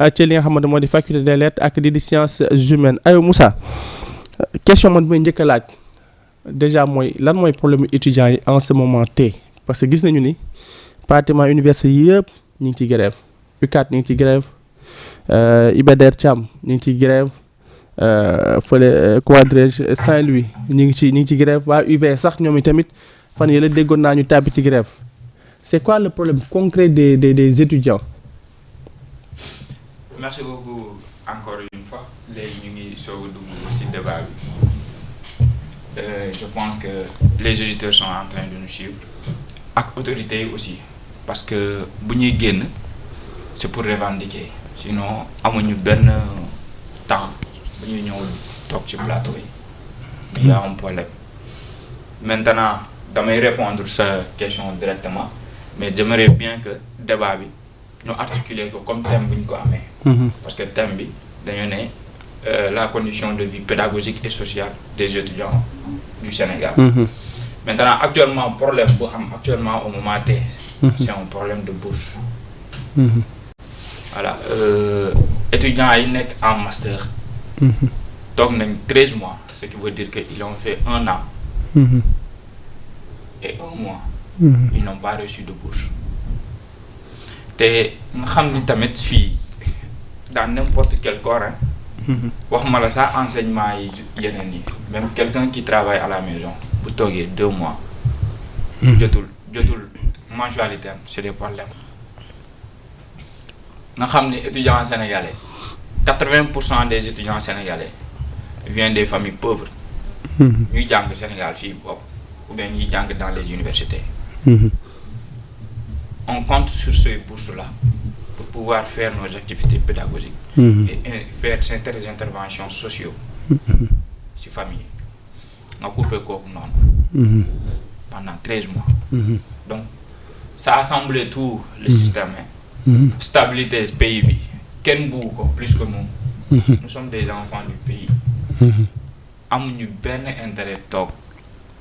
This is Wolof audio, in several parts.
ci li nga xamante moo di faculté des lettres ak di sciences humaines. Ayo Moussa question man may njëkk a laaj déjà mooy lan mooy problème étudiants yi en ce moment T parce que gis nañu ni pratiquement université yëpp ñu ngi ci grève UCAD ñu ngi ci grève Iba Der Thiam ñu ngi ci grève fële comment dirais-je Saint-Louis ñu ngi ci grève waa UV sax ñoom itamit fan yële déggoon naa ñu tàbbi ci grève c'est quoi le problème concret des étudiants. Merci beaucoup encore une fois léegi ñu ngi soog a dugg ci débat bi je pense que les auditeurs sont en train de nous suivre ak autorités yi aussi parce que bu ñuy génn c'est pour revendiquer sinon amuñu benn temps bu ñuy ñëw toog ci plateau yi mais y a un problème. Maintenant damay répondre sa question directement mais j'aimerais bien que débat bi ñu articuler ko comme thème bu ñu ko amee. Parce que thème bi dañu ne la condition de vie pédagogique et sociale des étudiants du Sénégal. Maintenant actuellement problème bu am actuellement au moment T. C'est un problème de bourse. Voilà étudiants yi nekk en master. toog nañ 13 mois ce qui veut dire que ils ont fait 1 an. Et 1 mois. Ils n'ont pas reçu de bourse. te nga xam ni tamit fii dans n'importe quel corps waxuma la sax enseignement yi yeneen yi même quelqu'un qui travaille à la maison bu toogee 2 mois jotul mensualité am c'est des problèmes nga xam ni étudiants sénégalais 80% des étudiants sénégalais viennent des familles pauvres ñuy jàng Sénégal fii bopp ou bien ñuy jàng dans les universités. On compte sur ces bourses-là pour pouvoir faire nos activités pédagogiques et faire certaines interventions sociaux ci famille nga coupé kooku noonu pendant 13 mois. Donc ça a semblé tout le système stabilité pays bi kenn bugg ko plus que nous. Nous sommes des enfants du pays. Amuñu benn intérêt toog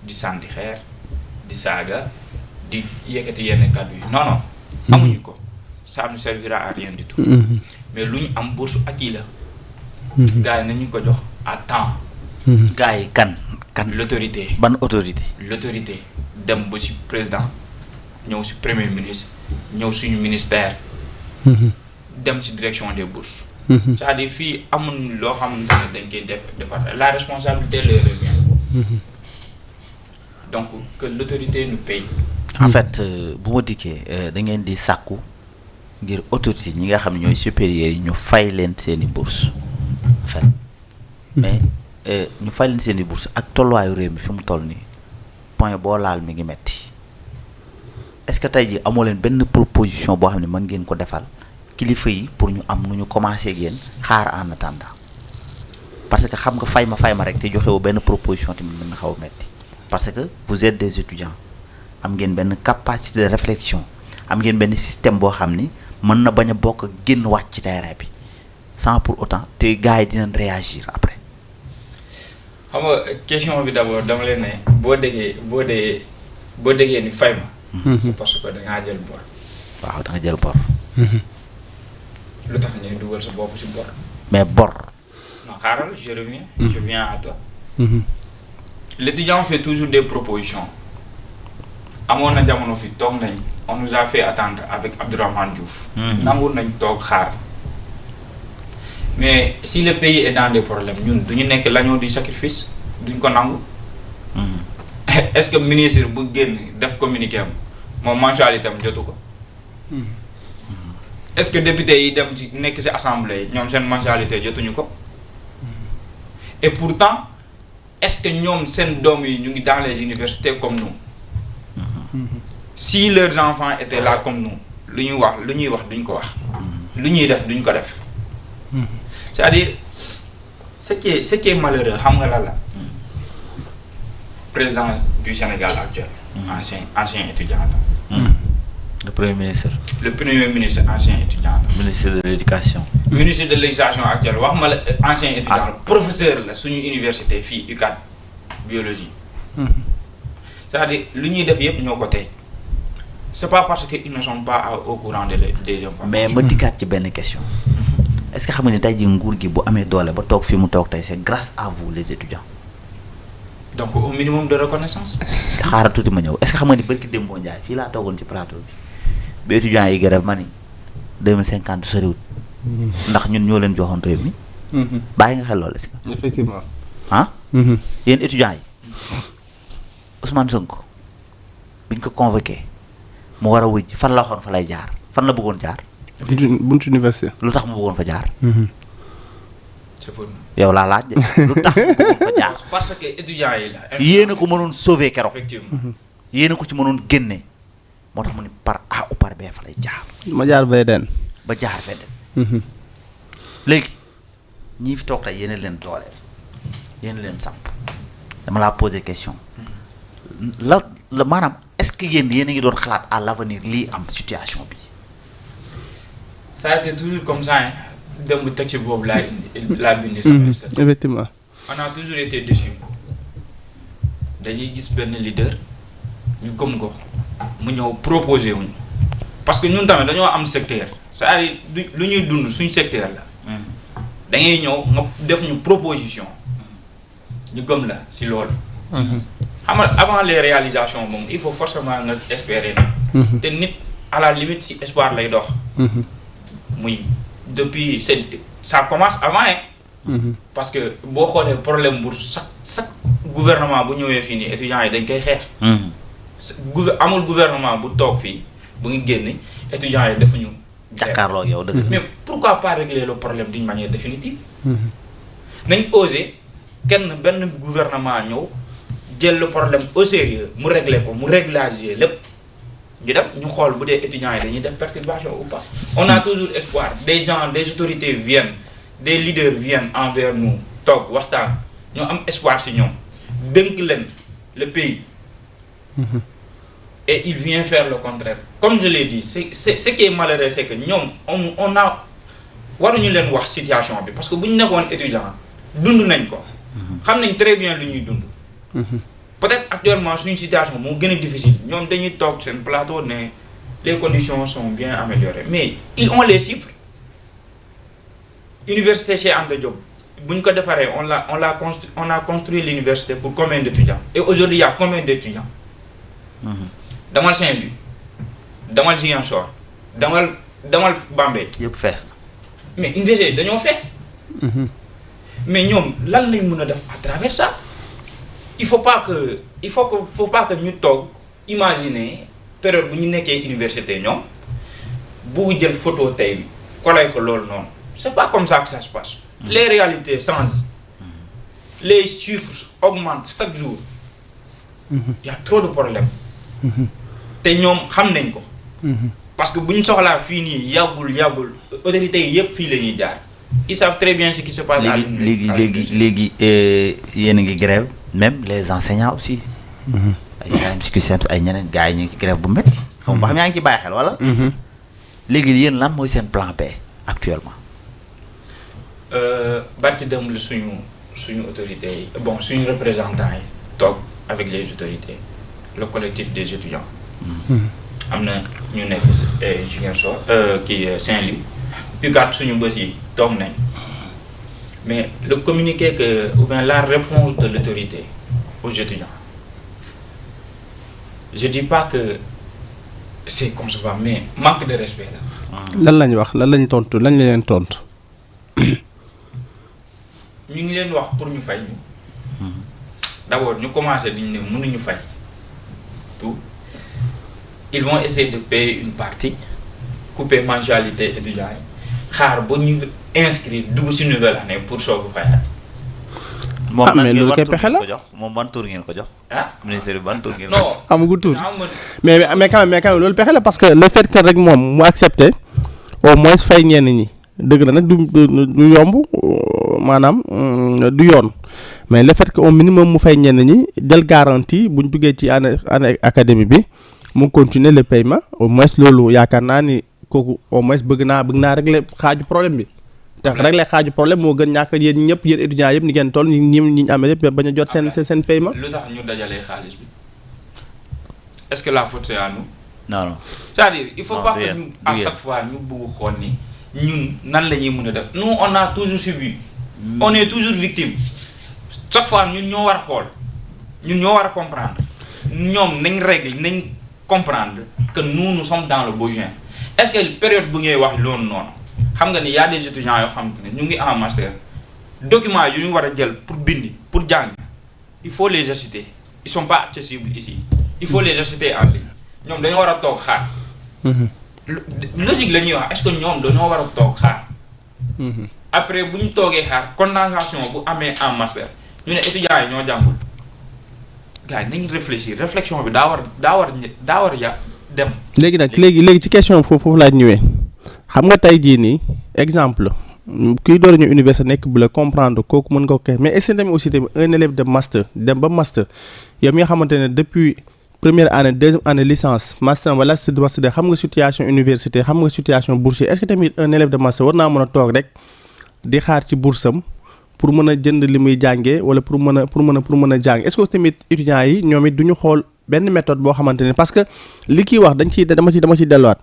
di sànni xeer di saaga di yëkkati yenn kàddu yi non amuñu ko ça ne servira à rien du tout. Mais lu ñu am bourse acquis la. gars yi nañu ko jox à temps. gars yi kan l'autorité. ban autorité. l'autorité dem ba ci président ñëw ci premier ministre ñëw suñu ministère. dem ci direction des bourses. c'est-à-dire fii amuñ loo xamante ne dañ koy def la responsabilité leur revient. Donc que l'autorité nous paye. En fait bu ma dikkee da ngeen di sàkku ngir autorité ñi nga xam ne ñooy supérieurs yi ñu fay leen seeni bourse en fait mais ñu fay leen seeni bourse ak tolluwaayu réew mi fi mu toll nii point boo laal mi ngi metti est-ce que tey jii amoo leen benn proposition boo xam ne mën ngeen ko defal kilifa yi pour ñu am nu ñu commencé ngeen xaar en attendant parce que xam nga fay ma rek te joxewu benn proposition tamit mën na xaw a metti parce que vous êtes des étudiants am ngeen benn capacité de réflexion am ngeen benn système boo xam ni mën na bañ a bokk génn wàcc ci terrain bi sans pour autant te gars yi dinañ réagir après. xam nga question bi d'abord dama leen ne boo déggee ni fay ma. c'est parce que da ngaa jël bor. waaw da nga jël bor. lu tax ñuy dugal sa bopp ci bor. mais bor. non xaaral je reviens. je viens à toi. L'étudiant fait toujours des propositions. amoon na jamono fi toog nañ on nous a fait attendre avec Abdourahmane Diouf. nangu nañ toog xaar. Mais si le pays est dans des problèmes ñun duñu nekk l'agneau du sacrifice duñ ko nangu. Est-ce que ministre bu génn def communiqué am moom mensualité am jotu ko. Est-ce que député yi dem ci nekk ci assemblée ñoom seen mensualité jotuñu ko. Et pourtant est-ce que ñoom seen doom yi ñu ngi dans les universités comme nous. Si leurs enfants étaient là comme nous lu ñuy wax duñ ko wax. lu ñuy def duñ ko def. C'est-à-dire ce qui est malheureux xam nga la président du Sénégal actuel. ancien étudiant la. Le premier ministre. Ancien étudiant la. Ministre de l'éducation. Ministre de l'éducation actuel wax ma la ancien étudiant professeur la suñu université fii UCAD biologie. C'est-à-dire lu ñuy def yëpp ñoo ko tey. C'est pas parce que ils ne sont pas au courant des informations. mais ma dikkaat ci benn question. est-ce que xam nga ni tey jii nguur gi bu amee doole ba toog fi mu toog tey c'est grâce à vous les étudiants. donc au minimum de reconnaissance. xaaral tuuti ma ñëw est-ce que xam nga ni barki Demba Ndiaye fii laa toogoon ci plateau bi ba étudiants yi grève ma ni 2050 soriwut. ndax ñun ñoo leen joxoon réew mi. bàyyi nga xel loolu est-ce que. effectivement. ah. yéen étudiants yi Ousmane Sonko biñ ko convoqué mu war a wujj fan la waxoon fa lay jaar fan la bëggoon jaar. buntu université. lu tax mu bëggoon fa jaar. c'est pour yow laa laaj de lu tax mu bëggoon fa jaar. parce que étudiants yi la. yéen a ko mënoon sauver keroog. effectivement. yéen a ko ci mënoon génne moo tax mu ni par A ou par B fa lay jaar. ma jaar VDN. ba jaar feneen. léegi ñii fi toog tey yéen a leen dooleel yéen a leen samp dama laa poser question la maanaam est-ce que yéen a ngi doon xalaat à l'avenir lii am situation bi. ça a été toujours comme ça hein. démb texte boobu laa bind sama statut. effectivement. on a toujours été déçus dañuy gis benn leader ñu gëm ko mu ñëw proposé wuñu parce que ñun tamit dañoo am secteur c'est-à-dire lu ñuy dund suñu secteur la. da ngay ñëw nga def ñu proposition ñu gëm la si loolu. xam nga avant les réalisations moom il faut forcément nga espérer na. te nit à la limite si espoir lay dox. muy depuis ça commence avant hein. parce que boo xoolee problème bu chaque gouvernement bu ñëwee fii nii étudiants yi dañ koy xeex. amul gouvernement bu toog fii bu ngi génne étudiants yi defuñu. jàkkaarloo ak yow dëgg. mais pourquoi pas régler le problème d'une manière définitive. nañ oser benn gouvernement ñëw jël le problème au sérieux mu régler ko mu régulariser lépp ñu dem ñu xool bu dee étudiants yi dañuy def perturbation ou pas. on a toujours espoir des gens des autorités viennent des leaders viennent envers nous toog waxtaan ñoo am espoir si ñoom dënk leen le pays. Et il vient faire le contraire. Comme je l'ai dit, ce qui est malheureux, c'est que nous, on a... waruñu leen wax situation bi parce que bu ñu nekkoon étudiant dund nañ ko. xam nañ très bien lu ñuy dund. peut-être actuellement suñu situation moo gën a difficile ñoom dañuy toog seen plateau ne les conditions sont bien améliorées mais ils ont les chiffres. Université Cheikh Anta Diop bu ñu ko defaree on a construit l'université pour combien d'étudiants et aujourd'hui il y a combien d'étudiants. damal Saint-Louis damal Ziguinchor damal Bambey. yëpp fees. mais université dañoo fees. mais ñoom lan lañ mën a def à travers ça. il faut pas que ñu toog imaginer période bu ñu nekkee université ñoom bu jël photo tey bi collé ko loolu noonu c'est pas comme ça que ça se passe. les réalités changent. les chiffres augmentent chaque jour. il y a trop de problèmes. te ñoom xam nañ ko. parce que bu ñu soxlaa fii nii yàggul autorités yi yëpp fii la ñuy jaar. ils savent très bien ce qui se passe. léegi yéen a ngi grève même les enseignants aussi. ay SAEMS ay ñeneen gars yi ñu ngi ci grève bu métti. xam nga ba xam yaa ngi ci bàyyi xel wala. léegi yéen lan mooy seen plan B actuellement. barki dem la suñu autorités yi suñu représentants yi toog avec les autorités. le collectif des étudiants. am na ñu nekk Ziguinchor kii Saint-Louis. UCAD suñu bës yi toog nañ. mais le communiqué que ou bien la réponse de l'autorité aux étudiants. je dis pas que c'est concevable mais manque de respect la. lan lañ wax lan lañ tontu lañ leen tontu. ñu ngi leen wax pour ñu fay ñu. d'abord ñu commencé di ñu ne mënuñu fay. tout ils vont essayer de payer une partie couper mensualité étudiants yi xaar ba ñu inscrire dugg ci nouvelle année pour soog a fayaat. mais loolu kay pexe la moom ban tour ngeen ko jox. ministère bi ban tour ngeen ko non jox. amagu tour mais quand même loolu pexe la parce que le fait que rek moom mu accepté au moins fay ñenn ñi dëgg la nag du yomb maanaam du yoon mais le fait que au minimum mu fay ñenn ñi del garantie bu ñu duggee ci année académie bi mu continuer le paiement au moins loolu yaakaar naa ni kooku au moins bëgg naa régler xaaju problème bi. tax régler xaaju problème moo gën ñàkk yéen ñëpp yéen étudiants yëpp ni ngeen toll ñi amee yëpp bañ a jot seen paiement. lu tax ñu dajalee xaalis bi est-ce que la faute c'est à nous. non. c'est-à-dire il faut pas que ñu à chaque fois ñu bëgg xool ni ñun nan la ñuy mën a def nous on a toujours subi on est toujours victime chaque fois ñun ñoo war a xool ñun ñoo war a comprendre ñoom nañ règle nañ comprendre que nous sommes dans le besoin est-ce que période bu ngay wax loolu noonu xam nga ni y a des étudiants yoo xam ne ñu ngi en master documents yu ñu war a jël pour bindi pour jàng il faut les acheter ils sont pas accessibles ici il faut les acheter en ligne ñoom dañoo war a toog xaar logique la ñuy wax est-ce que ñoom dañoo war a toog xaar après bu ñu toogee xaar condensation bu amee en master ñu ne étudiants yi ñoo jàngul gars yi nañu réfléchir réflexion bi daa war ya dem. léegi nag léegi ci question foofu laaj ñëwee xam nga tey jii nii exemple kuy door a ñëw université nekk bu la comprendre kooku mën nga ko mais est-ce que tamit aussi tamit un élève de master dem ba master yow mi nga xamante ne depuis première année deuxième année licence master wala master xam nga situation université xam nga situation boursier est-ce que tamit un élève de master war naa mën a toog rek di xaar ci boursam pour mën a jënd li muy jàngee wala pour mën a jàng est-ce que tamit étudiants yi ñoom it du ñu xool benn méthode boo xamante ne parce que li kiy wax dama ci delluwaat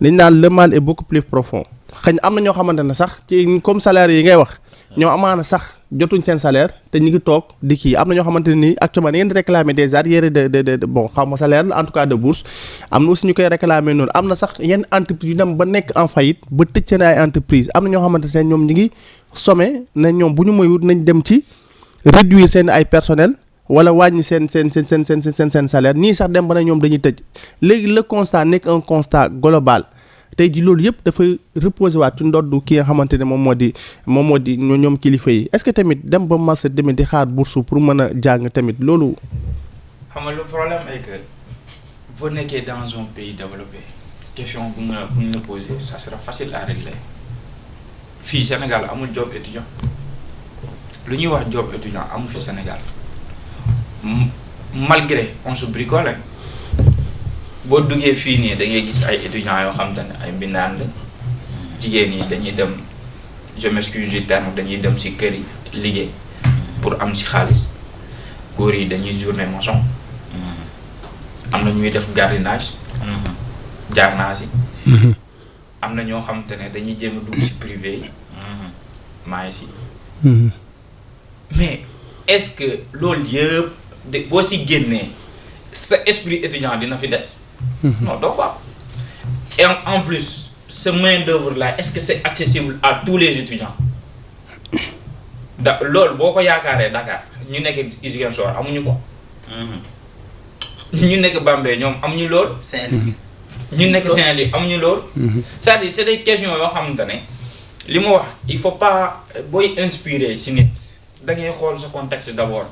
dañ naan le mal est beaucoup plus profond xëy na am na ñoo xamante ne sax ci comme salaire yi ngay wax ñoo amaana sax jotuñ seen salaire te ñu ngi toog di kii am na ñoo xamante ne nii actuellement da ngeen di réclamer des arriérés de bon xaw ma salaire la en tout cas de bourse am na aussi ñu koy réclamer noonu am na sax yenn entreprise yu dem ba nekk en faillite ba tëj seen ay entreprise am na ñoo xamante ne ñoom ñi ngi somme na ñoom bu ñu moywut nañ dem ci réduire seen ay personnel wala wàññi seen salaire nii sax dem ba ne ñoom dañuy tëj léegi le constat nekk un constat global tey ji loolu yëpp dafay reposer waat ci ndoddu ki nga xamante ne moom moo di ñoom kilifa yi est-ce que tamit dem ba master demee di xaar bourse pour mën a jàng tamit loolu. xam nga le problème est que boo nekkee dans un pays développé question bu ñu la poser ça sera facile à régler fii Sénégal amul job étudiant lu ñuy wax job étudiant amul fi Sénégal malgré on se bricole boo duggee fii nii da ngay gis ay étudiants yoo xam te ne ay mbindaan la jigéen yi dañuy dem je m'excuse du terme dañuy dem ci kër yi liggéey pour am ci xaalis góor yi dañuy journée maçon am na ñuy def gardiennage jaar naa ci am na ñoo xam te ne dañuy jéem a dugg ci privé yi maa ngi ci mais est-ce que loolu yëpp de boo ci génnee sa esprit étudiant dina fi des. Non doo ko am et en plus ce main d'œuvre là est-ce que c'est accessible à tous les étudiants loolu boo ko yaakaaree Dakar ñu nekk Ziguinchor amuñu ko. ñu nekk Bambey ñoom amuñu lool. Saint-Louis ñu nekk Saint-Louis amuñu lool. c'est-à-dire c'est des questions yoo xamante ne li ma wax il faut pas booy inspirer ci nit da ngay xool sa contexte d'abord.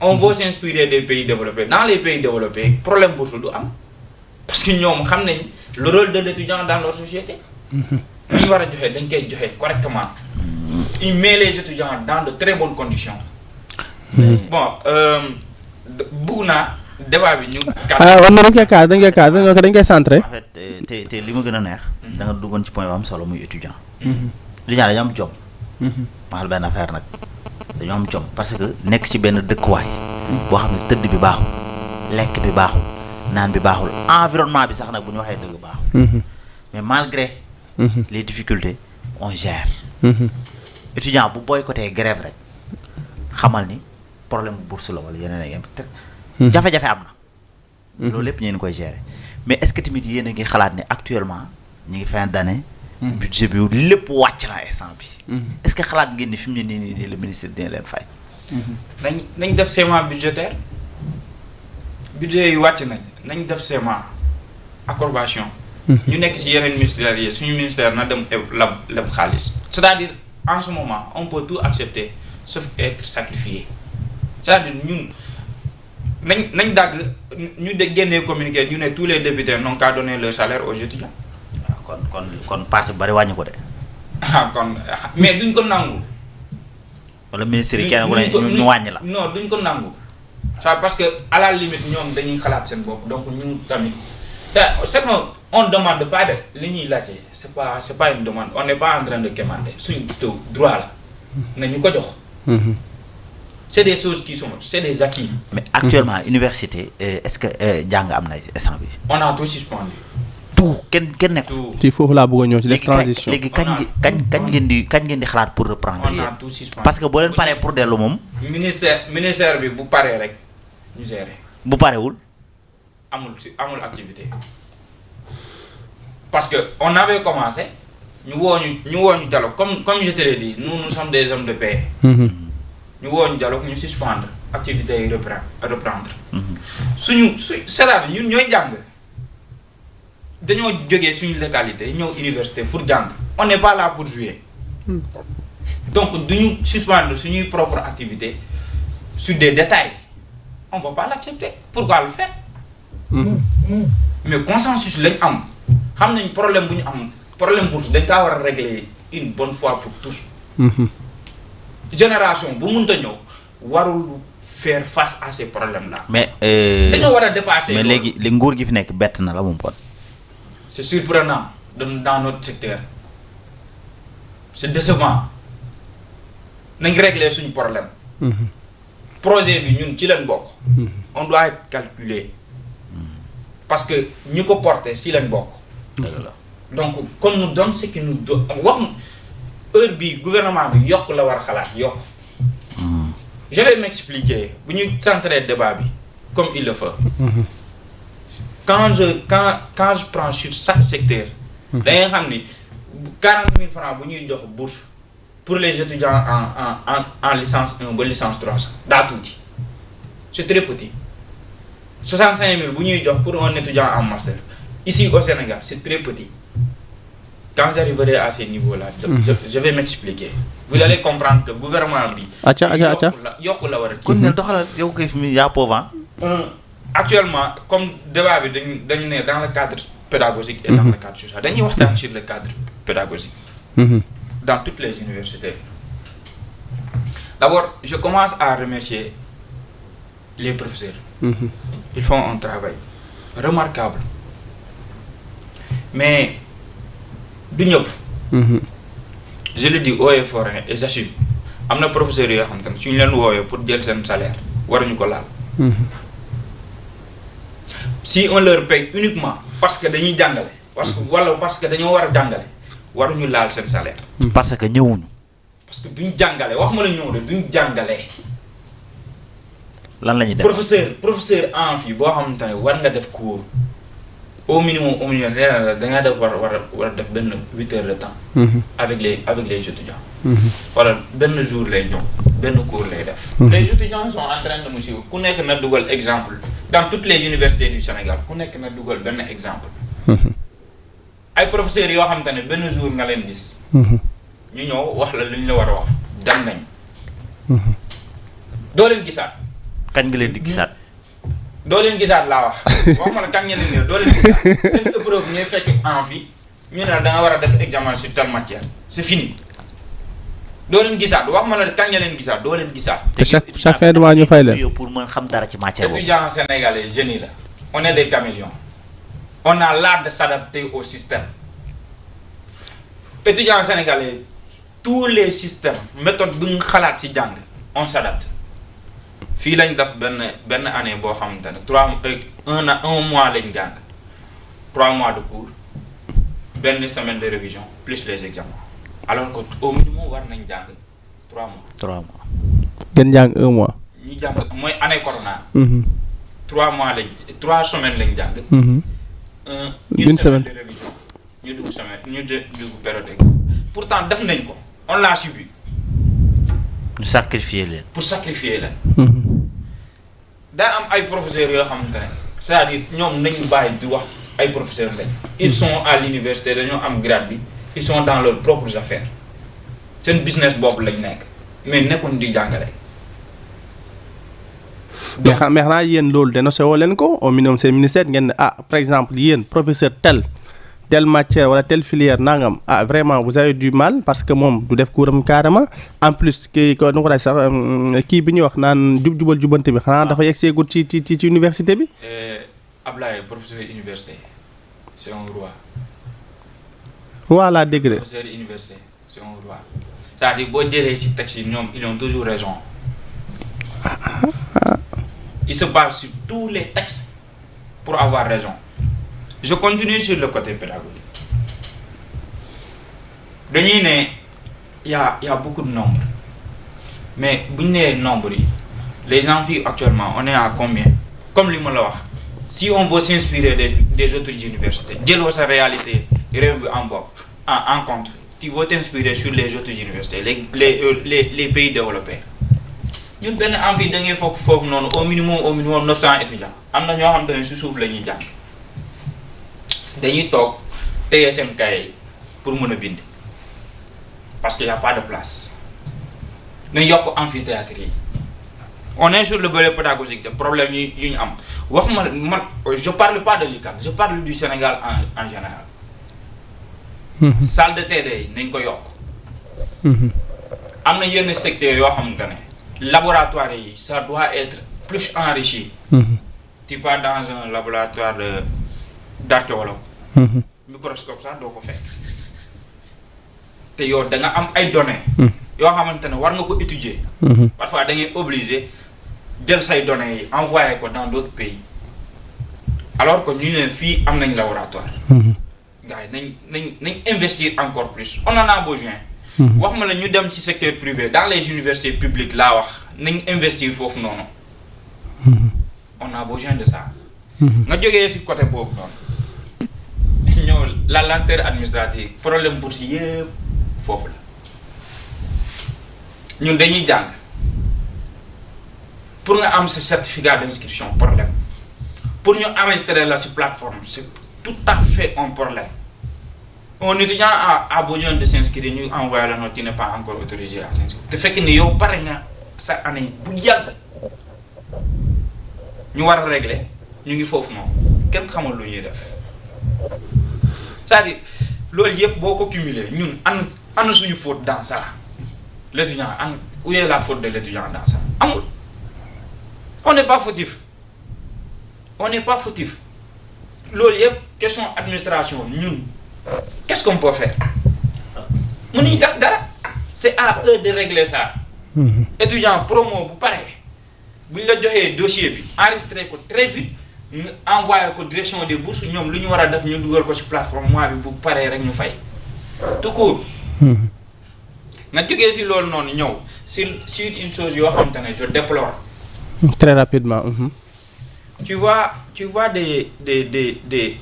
On veut s'inspirer des pays développés. Dans les pays développés, problème bourse du am parce que ñoom xam nañ le rôle de l'étudiant dans leur société. li ñu war a joxe dañ koy joxe correctement. Il met les étudiants dans de très bonnes conditions. Bon bëgg naa débat bi ñu. war na dañ koy centré. En fait te li ma gën a neex. da nga duggoon ci point bu am solo muy étudiant. étudiant dañu am jom. maal benn affaire nag. dañoo am jom parce que nekk ci benn dëkkuwaay boo xam ne tëdd bi baaxul lekk bi baaxul naan bi baaxul environnement bi sax nag bu ñu waxee dëgg baaxul mais malgré les difficultés on gère étudiant bu boycotté grève rek xamal ni problème bu bourse la wala yeneen ak jafe-jafe am na loolu lépp ñu koy gérer mais est-ce que tamit yéen a ngi xalaat ne actuellement ñu ngi fin d'année budget bi lépp wàcc na instant bi est-ce que xalaat ngeen ni fi mu ne nii le ministre dina leen fay. nañ def serment budgétaire budget yi wàcc nañ def serment approbation. ñu nekk ci yeneen ministères yi suñu ministère na dem leb xaalis. c'est-à-dire en ce moment on peut tout accepter sauf être sacrifié c'est-à-dire ñun nañ dagg ñu génnee communiqué ñu ne tous les députés n'ont qu'à donner leur salaire aux étudiants. kon parti bari wàññi ko de. kon mais duñ ko nangu. wala ministre yi kenn ku ne ñu wàññi la. non duñ ko nangu. ça parce que à la limite ñoom dañuy xalaat seen bopp donc ñun tamit c'est non on demande pas de li ñuy laajte c'est pas une demande on n'est pas en train de quémander suñu droit la nañu ko jox. c'est des choses qui sont c'est des acquis. mais actuellement université est-ce que jàng am na instant bi. on a tout suspendu. tout kenn nekk. ci foofu laa bëgg a ñëw ci les transitions. léegi kañ ngeen di xalaat pour reprendre on a yéen tout suspendu. parce que boo leen paree pour dellu moom ministère bi bu paree rek ñu gérer. bu parewul amul activité parce que on avait commencé ñu woo ñu dialogue comme je te l'ai dit nous sommes des hommes de paix. ñu woo ñu dialogue ñu suspendre activités yi reprendre. c'est-à-dire ñun ñooy jàng dañoo jógee suñu localité ñëw université pour jàng on n'est pas là pour jouer. donc duñu suspendre suñuy propre activité sur des détails on va pas l'accepter pourquoi le faire. mais consensus lañ am xam nañ problème bu ñu am problème bourse dañ kaa war a régler une bonne fois pour tous. génération bu mënta ñëw warul faire face à ces problèmes là. mais dañoo war a dépasser. mais léegi li nguur gi fi nekk bett na la moom kon. c'est surprenant dans notre secteur c'est décevant nañ régler suñu problème. projet bi ñun ci leen bokk. on doit être calculé parce que ñu ko porter si leen bokk. donc qu'on nous donne ce qui nous donne wax heure bi gouvernement bi yokk la war a xalaat yokk. je vais m'expliquer bu ñu centrer débat bi comme il le faut. quand je prends sur chaque secteur. da ngay xam ni 40 000 francs bu ñuy jox bourse pour les étudiants en licence 1 ba licence 3 daa tuuti c'est très petit. 65 000 bu ñuy jox pour un étudiant en master ici au Sénégal c'est très petit. Quand j'arriverai à ces niveaux-là, je vais m'expliquer. Vous allez comprendre que le gouvernement bi. yokku la war a. kon ne doxalal yow kay fi mu yaa pauvre. Actuellement comme débat bi dañu ne dans le cadre pédagogique et dans le cadre social dañuy waxtaan sur le cadre pédagogique. dans toutes les universités. D'abord, je commence à remercier les professeurs. Ils font un travail remarquable. Mais du ñëpp. Je le dis haut et fort et j'assume am na professeurs yoo xam ne suñu leen woowee pour jël seen salaire waruñu ko laal. Si on leur paye uniquement parce que dañuy jàngale. parce que dañoo war a jàngale waruñu laal seen salaire. parce que ñëwuñu. parce que duñ jàngale wax ma la ñëw de duñ jàngale. lan la ñuy def professeur en fii boo xamante ne war nga def cours au minimum nee na la da ngaa def war a def benn 8 heures de temps. avec les étudiants. wala benn jour lay ñëw benn cours lay def. les étudiants sont en train de me suivre ku nekk na dugal exemple dans toutes les universités du Sénégal ku nekk na dugal benn exemple. ay professeurs yoo xamante ne benn jour nga leen gis. ñu ñëw wax la li ñu la war a wax dem nañ. doo leen gisaat. kañ nga leen di gisaat. doo leen gisaat laa wax waxuma la kañ ngeen leen doo leen gisaat seen épreuve ñooy fekk en vie ñu ne la da nga war a def examen sur telle matière c'est fini. doo leen gisaat waxuma la kañ nga leen gisaat doo leen gisaat. te chaque fin de mois ñu fay leen. pour mën xam dara ci matière boobu. étudiants sénégalais jeunes yi la. on est des caméléons. on a l'art de s'adapter au système. étudiants sénégalais tous les systèmes méthode bu nga xalaat ci jàng on s'adapte. fii lañ def benn année boo xamante ne un mois lañ jàng 3 mois de cours benn semaine de révision plus les examens alors que au minimum war nañ jàng 3 mois. 3 mois. gën jàng 1 mois. ñu jàng mooy année corona. 3 mois lañ 3 semaines lañ jàng. une semaine de révision ñu dugg période pourtant def nañ ko on l'a subi. sacrifier leen. pour sacrifier leen. daa am ay professeurs yoo xamante ne c'est-à-dire ñoom nañu bàyyi di wax ay professeurs lañ. ils sont à l'université dañoo am grade bi ils sont dans leurs propres affaires seen business boobu lañ nekk mais nekkuñ di jàngale. mais xanaa yéen loolu dénoncé woo leen ko au minimum seen ministère ngeen ne par exemple yéen professeur telle matière wala telle filière nangam vraiment vous avez du mal parce que moom du def couram carrément en plus kii ko nu ko sax kii bi ñuy wax naan jubal jubante bi xanaa dafa yegg seegul ci université bi. Ablaye professeur université c'est un roi. roi laa dégg de. professeur université c'est un roi c'est-à-dire boo jëlee ci texte yi ñoom ils ont toujours raison. ils se basent sur tous les textes pour avoir raison. je continue sur le côté pédagogique. Dañuy ne y a beaucoup de nombres. Mais bu ñu nee nombre yi les amphis actuellement on est à combien? Comme li ma la wax, si on veut s'inspirer des autres universités, jëloo sa réalité réew bi en compte, tu veux t'inspirer sur les autres universités, les pays développés. Ñun benn amphi da ngay foofu noonu au minimum 900 étudiants. Am na ñoo xam te ne si suuf la ñuy jàng dañuy toog téye seen cahier pour mën a bind parce qu'il y a pas de place. Nañ yokk amphithéâtre yi. On est sur le volet pédagogique, des problèmes yu ñu am. Je parle pas de l'UCAD, je parle du Sénégal en général. Salle de TD nañ ko yokk. Am na yenn secteurs yoo xamante ne laboratoire yi ça doit être plus enrichi. Tu pars dans un laboratoire d'archéologue. Microscope sax doo ko fekk. Te yow da nga am ay données. yoo xamante ne war nga ko étudier. Parfois da ngay obligé jël say données yi envoyer ko dans d'autres pays. Alors que ñu ne fii am nañ laboratoire. Gars yi nañ investir encore plus on en a besoin. wax ma la ñu dem ci secteur privé dans les universités publiques laa wax nañ investir foofu noonu. On a besoin de ça. nga jógee ci côté boobu noonu ñëw la lenteur administrative problème bourse yëpp foofu la. Ñun dañuy jàng pour nga am ce certificat d'inscription problème pour ñu enregistrer la ci plateforme c'est tout à fait un problème. Un étudiant a besoin de s'inscrire ñu envoyer la note, tu n'es pas encore autorisé à s'inscrire te fekk ni yow pare nga sa année bu yàgg ñu war a régler ñu ngi foofu noonu kenn xamul lu ñuy def c'est-à-dire loolu yëpp boo ko cumuler ñun ana suñu faute dans ça. L'étudiant, où est la faute de l'étudiant dans ça? Amul. On n'est pas fautif. Loolu yëpp question administration ñun qu'est-ce qu'on peut faire? Mënuñ def dara. C'est à eux de régler ça. Étudiant promo bu pare bu ñu la joxee dossier bi enregistré ko très vite ñu envoyé ko direction des bourses ñoom lu ñu war a def ñu dugal ko ci plateforme mois bi bu paree rek ñu fay. Tout court. nga jógee ci loolu noonu ñëw sur une chose yoo xamante ne je déplore. Très rapidement. Tu vois des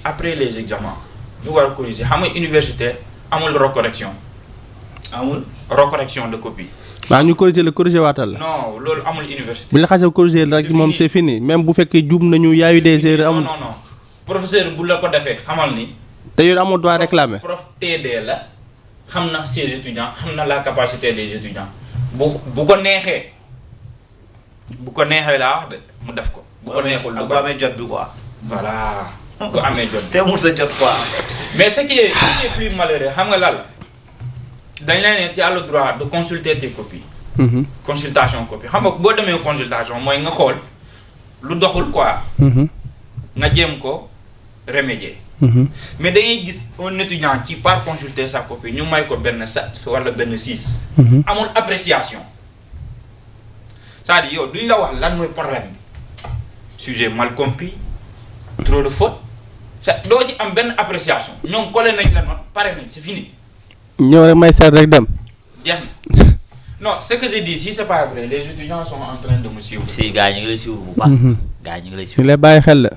après les examens ñu war a corriger xam nga université amul recorrection. Amul recorrection de copie. waaw ñu corriger waatal la. Non loolu amul université. bu ñu la xasee corriger rek moom c'est fini même bu fekkee juum nañu y a eu des erreurs amul. non professeur bu la ko defee xamal ni. te yow amoo droit réclamer. prof TD la. xam na ses étudiants xam na la capacité des étudiants bu ko neexee laa wax de mu def ko. bu ko neexul bu amee jot bi quoi. voilà bu ko amee jot. te mu sa jot quoi. mais ce qui est plus malheureux xam nga lan la dañ leen ne tu as le droit de consulter tes copies. Consultation copie xam nga boo demee consultation mooy nga xool lu doxul quoi. nga jéem ko remédier. Mais da ngay gis un étudiant qui part consulter sa copie ñu may ko benn 7 wala benn 6. amul appréciation. C'est-à-dire yow duñ la wax lan mooy problème bi sujet mal compris trop de fautes doo ci am benn appréciation ñoom collé nañ la note pare nañ c'est fini. ñëw rek may seet rek dem. jeex na non ce que je dis si c'est pas vrai les étudiants sont en train de me suivre. si gars ñu ngi lay suivre bu baax. gars ñu ngi lay suivre. ñu lay bàyyi xel la.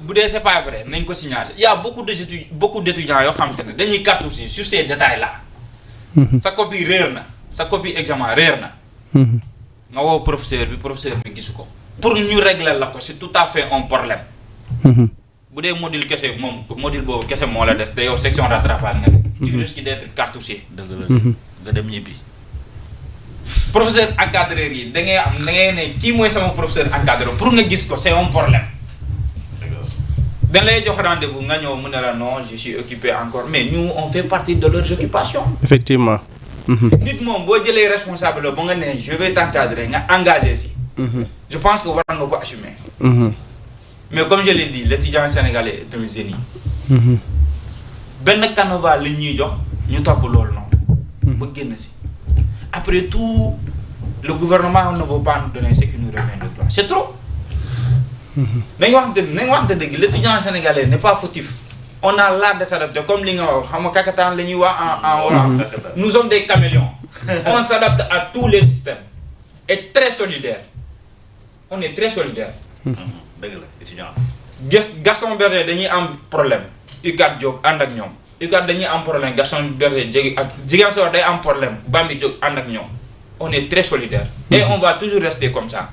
bu dee c'est pas vrai nañ ko signaler il y a beaucoup d'étudiants yoo xamante ne dañuy cartoucher sur ces détails là. sa copie réer na sa copie examen réer na. nga woo professeur bi gisu ko. pour ñu régler la ko c'est tout à fait un problème. bu dee module kese moom module boobu kese moo la des te yow section rattrapage nga ne. tu risques d'être cartouché. dëgg la nga dem ñibbi. professeur encadreur yi da ngay ne kii mooy sama professeur encadreur pour nga gis ko c'est un problème. dañ lay jox rendez-vous nga ñëw mu ne la non je suis occupé encore mais nous on fait partie de leurs occupations. Effectivement. nit moom boo jëlee responsable ba nga ne je vais t'encadrer nga engagé si. je pense que war nga ko assumer. mais comme je l'ai dit l'étudiant sénégalais est un génie. benn canevas la ñuy jox ñu topp loolu noonu. ba génn si après tout le gouvernement ne veut pas nous donner ce qui nous revient de droit c'est trop. nañ wax dëgg l'étudiant sénégalais n'est pas fautif on a l'art de s'adapter comme li nga wax xam nga kakataan la ñuy wax en wolof. Nous sommes des caméléons. On s'adapte à tous les systèmes et très solidaire. On est très solidaire. dëgg la étudiant. Gaston Berger dañuy am problème UCAD jóg ànd ak ñoom UCAD dañuy am problème Gaston Berger jéggi ak Ziguinchor day am problème Bambi jóg ànd ak ñoom on est très solidaire et on va toujours rester comme ça.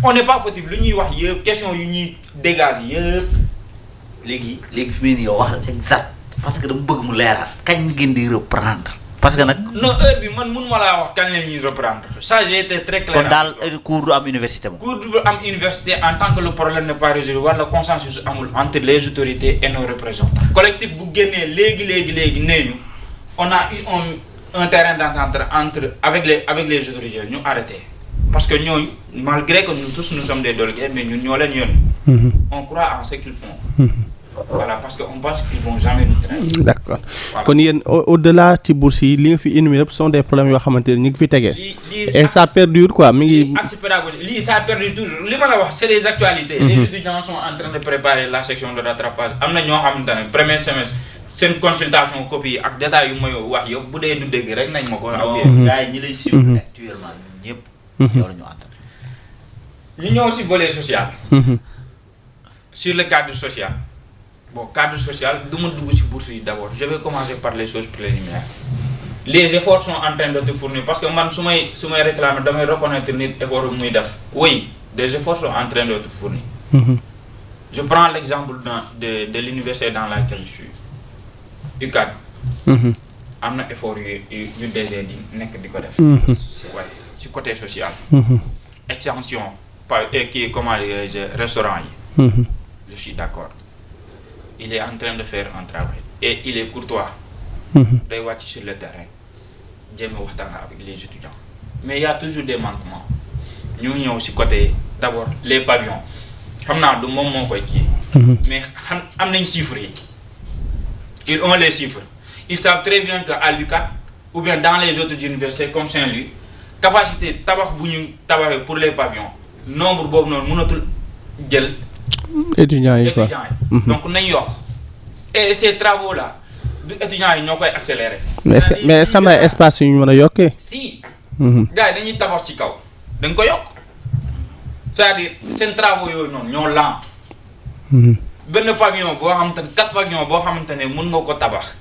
On n'est pas fautif lu ñuy wax yëpp question yu ñuy dégage yëpp. léegi fi mu ne yow wax exact parce que dama bëgg mu leeral kañ ngeen di reprendre parce que nag. non heure bi man mun ma laa wax kañ la ñuy reprendre ça j'ai été très clair. kon daal cours du am université moom. cours du am université en tant que le problème n'est pas résolu wala consensus amul entre les autorités et nos représentants. collectif bu génnee léegi nee ñu on a eu un terrain d'entente avec les autorités ñu arrêté parce que ñooñu malgré que nous tous nous sommes des délégués mais ñun ñoo leen yoon. On croit en ce qu'ils font. Voilà, parce qu'on pense qu'ils vont jamais nous traiter. D'accord. Kon yéen au-delà ci bourse yi li nga fi énuméré sont des problèmes yoo xamante ne ñu ngi fi tegee. Et ça perdure quoi mi ngi. Axe pédagogique lii ça perdure toujours li ma la wax c'est les actualités. Les étudiants sont en train de préparer la section de rattrapage am na ñoo xamante ne premier semestre seen consultation copie ak détails yu may wax yëpp bu dee du dégg rek nañ ma ko. non gars yi ñi lay suivre actuellement ñun ñëpp. yow la ñu ànd. ñu ñëw si volet social. Sur le cadre social. Bon, cadre social, d'abord. Je vais commencer par les choses préliminaires. Les efforts sont en train de te fournir parce que moi, si je réclame, je vais reconnaître les efforts que je fais. Oui, des efforts sont en train de te fournir. Je prends l'exemple de l'université dans laquelle je suis. UCAD. Il y a un effort qui est du côté social. Extension, qui est comment restaurant. Je suis d'accord. Il est en train de faire un travail. Et il est courtois. Il va sur le terrain. Avec les étudiants. Mais il y a toujours des manquements. Nous avons aussi côté, d'abord, les pavillons. Mais nous avons des chiffres. Ils ont les chiffres. Ils savent très bien qu'à l'UCAD, ou bien dans les autres universités comme Saint-Louis, capacité tabac pour les pavillons, nombre de monotul gel. Étudiants. Donc, et ces travaux-là, les étudiants ils n'ont pas accéléré. Mais est-ce qu'il y a un espace où on a yoké? Si. Gars, ils ont tabac ci kaw. Dañ ko yok. C'est-à-dire, ces travaux non, ñoo lent. Ben pavillon bo xamantene 4 pavillons bo xamantene mën nga ko tabax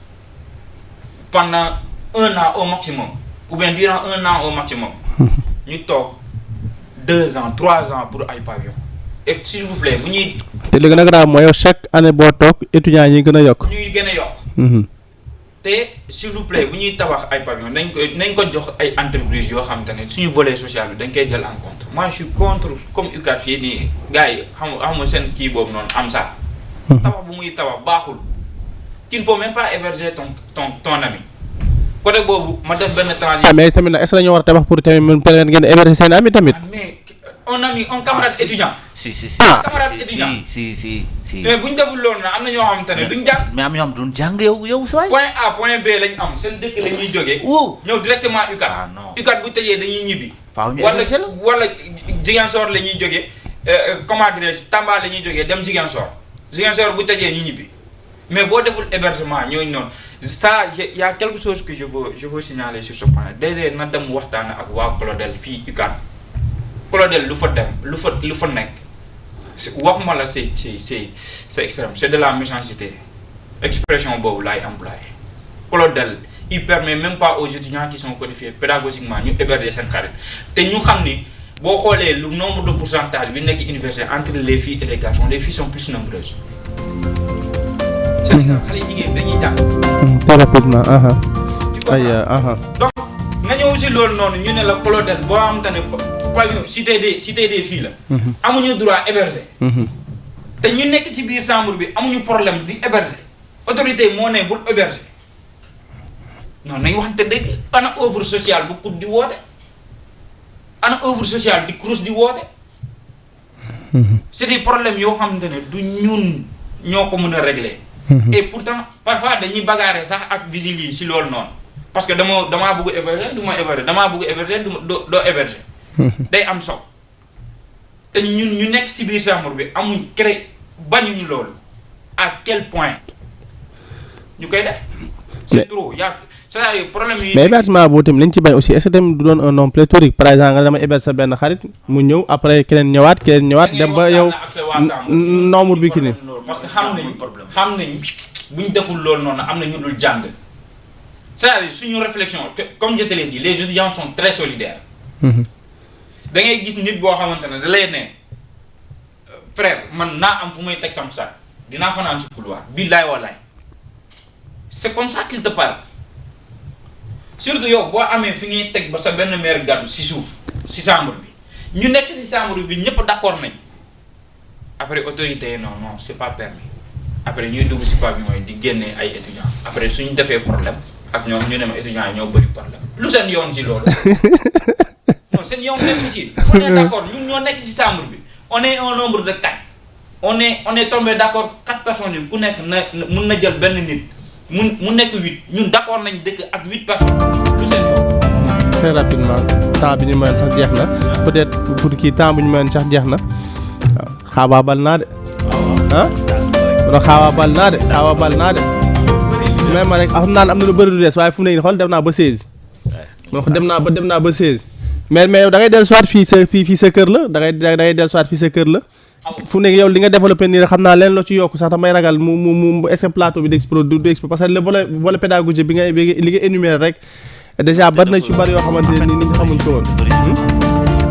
pendant 1 an au maximum ou bien durant 1 an au maximum. Ñu tok 2 ans, 3 ans pour ay pavillon. Et s'il vous plaît, vous n'y. Te li gëna grave mooy chaque année boo toog étudiants yi gën a yokk. ñuy gën a yokk. Te s'il vous plaît bu ñuy tabax ay pavillon nañ ko jox ay entreprises yoo xamante ne suñu volet social bi dañ koy jël en compte. Moi je suis contre comme UCAD fii nii gars yi xam seen kii boobu noonu am ça. Tabax bu muy tabax baaxul. Tu ne peux même pas héberger ton ami. Côté boobu ma def benn transition. Ah mais tamit nag est-ce que dañoo war a tabax pour tamit mën peut-être ngeen héberger seen ami tamit. Un camarade étudiant. Si. Camarade étudiant. Si. Mais buñ deful loolu nag am na ñoo xamante ne duñ jàng. Mais am ñoo xam duñ jàng yow sooy. Point A point B lañ am seen dëkk la ñuy jógee. Wow. ñëw directement UCAD. Ah non. UCAD bu tëjee dañuy ñibbi. Faaw ñu héberger la wala Ziguinchor la ñuy jógee comment dirais-je Tamba la ñuy jógee dem Ziguinchor bu tëjee ñu ñibbi mais boo deful hébergement ñooñu noonu ça y a quelque chose que je veux signaler sur ce point déjà na dem waxtaan ak waa Clodel fii UCAD. Clodel lu fa dem lu fa nekk waxuma la c'est extrême c'est de la méchanceté expression boobu laay employé. Clodel il permet même pas aux étudiants qui sont qualifiés pédagogiquement ñu héberger seen xarit te ñu xam ni boo xoolee le nombre de pourcentage bi nekk université entre les filles et les garçons les filles sont plus nombreuses. Sénégal xale jigéen dañuy jàng. Très rapidement. Donc nga ñëw si loolu noonu ñu ne la Clodel boo xamante ne pavillon cité des filles la. amuñu droit héberger. te ñu nekk si biir chambre bi amuñu problème di héberger autorité moo ne bul héberger non nañ waxante dëgg ana œuvre sociale bu kut di woote ana œuvre sociale di CROUS di woote. C'est des problèmes yoo xamante ne du ñun ñoo ko mën a régler. Et pourtant parfois dañuy bagarrer sax ak vigiles yi si loolu noonu parce que damaa bëgg héberger du ma héberger damaa bëgg héberger doo héberger. day am soog te ñun ñu nekk si biir chambre bi amuñ bañuñu loolu à quel point ñu koy def. c'est trop c'est-à-dire problème yi. mais hébergement boobu tamit lañ ci bañ aussi est-ce que tamit du doon un nom pléthorique par exemple nga dama héberge sa benn xarit mu ñëw après keneen ñëwaat dem ba yow nombre bi ki ne. parce que xam nañ bu ñu deful loolu noonu am na ñu dul jàng c'est-à-dire suñu réflexion comme je te l'ai dit les étudiants sont très solidaires. da ngay gis nit boo xamante ne da lay ne frère man naa am fu may teg sam sac dinaa fanaan si couloir billaay wallaay c'est comme ça qu'il te parle. surtout yow boo amee fi ngay teg ba sa benn mère gàddu si suuf si chambre bi ñu nekk si chambre bi ñëpp d'accord nañ après autorité yi non c'est pas permis après ñuy dugg si pavillon yi di génne ay étudiants après suñu defee problème ak ñoom ñu ne ma étudiants yi ñoo bëri problème lu seen yoon ci loolu non seen yoon nekk si on est d'accord ñun ñoo nekk si chambre bi on est un nombre de 4 on est tombé d'accord 4 personnes yi ku nekk mun na jël benn nit mu nekk 8 ñun d'accord nañ dëkk ak 8 personnes lu seen yoon. très rapidement temps bi ñu mayoon sax jeex na peut-être pour kii temps bi ñu mayoon sax jeex na waaw xaabaabal naa de ah xaabaabal naa de même ma rek xam naa ne am na lu bëri lu des waaye fu mu ne nii xool dem naa ba 16 man dem naa ba 16 mais yow da ngay dellu soit fii sa kër la da ngay dellu soit fii sa kër la. fu nekk yow li nga développé nii rek xam naa leen loo ci yokk sax damay ragal mu est-ce que plateau bi d'expo parce que le volet pédagogique bi li nga énuméré rek déjà bari na ci bari yoo xamante ne ni nit ñi xamuñ ko woon.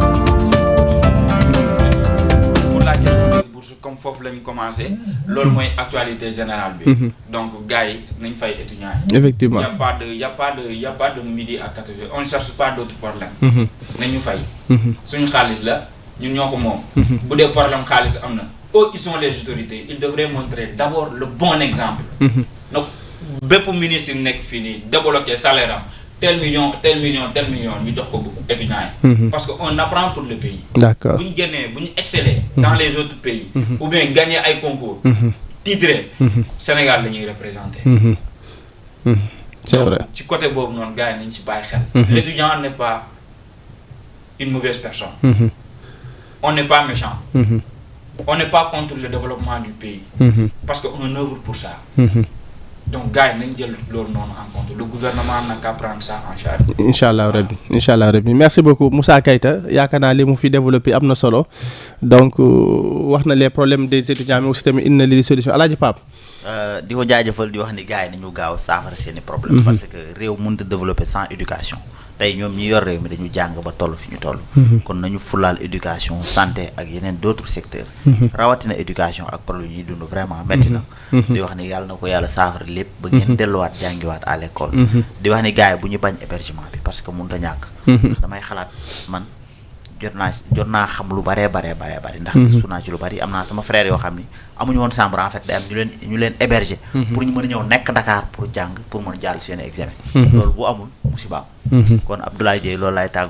pour la question des bourses comme foofu lañu commencé loolu mooy actualité générale bi. donc gars yi nañ fay étudiants yi. effectivement y a pas de midi à 14h on ne cherche pas d'autres problèmes. nañu fay. suñu xaalis la. ñun ñoo ko moom. bu dee problème xaalis am na. eux ils sont les autorités ils devraient montrer d'abord le bon exemple. donc bépp ministre nekk fii nii débloquer salaire am tel million ñu jox ko bu étudiants yi. parce que on apprend pour le pays. d'accord bu ñu exceller dans les autres pays. ou bien gagner ay concours. titré. Sénégal la ñuy représenter. c'est vrai donc ci côté boobu noonu gars yi nañ si bàyyi xel. L'étudiant n'est pas une mauvaise personne. On n'est pas méchant. On n'est pas contre le développement du pays. Parce qu'on œuvre pour ça. Donc gars yi nañ jël loolu noonu en compte le gouvernement n'a qu'à prendre ça en charge. incha allah rabbi merci beaucoup Moussa Keita yaakaar naa li mu fi développé am na solo donc wax na les problèmes des étudiants mais aussi tamit indi na li solution Alaaji Pape. di ko jaajëfal di wax ni gars yi nañu gaaw saafara seeni problème parce que réew mënut a développer sans éducation. tey ñoom ñi yor réew mi dañu jàng ba toll fi ñu toll. kon nañu fulaal éducation santé ak yeneen d'autres secteurs. rawatina éducation ak problème yi dund vraiment metti na. di wax ni yàlla na ko yàlla saafara lépp. ba ngeen delluwaat jàngiwaat à l'école. di wax ni gars yi bu ñu bañ hébergement bi parce que mënut a ñàkk. ndax damay xalaat man jot naa xam lu baree. ndax gëstu naa ci lu bari am naa sama frère yoo xam ni amuñu woon chambre en fait day am ñu leen héberger. pour ñu mën a ñëw nekk Dakar pour jàng pour mën a jàll seen examen. loolu bu amul musiba am. kon Abdoulaye Dieye loolu laay tàgg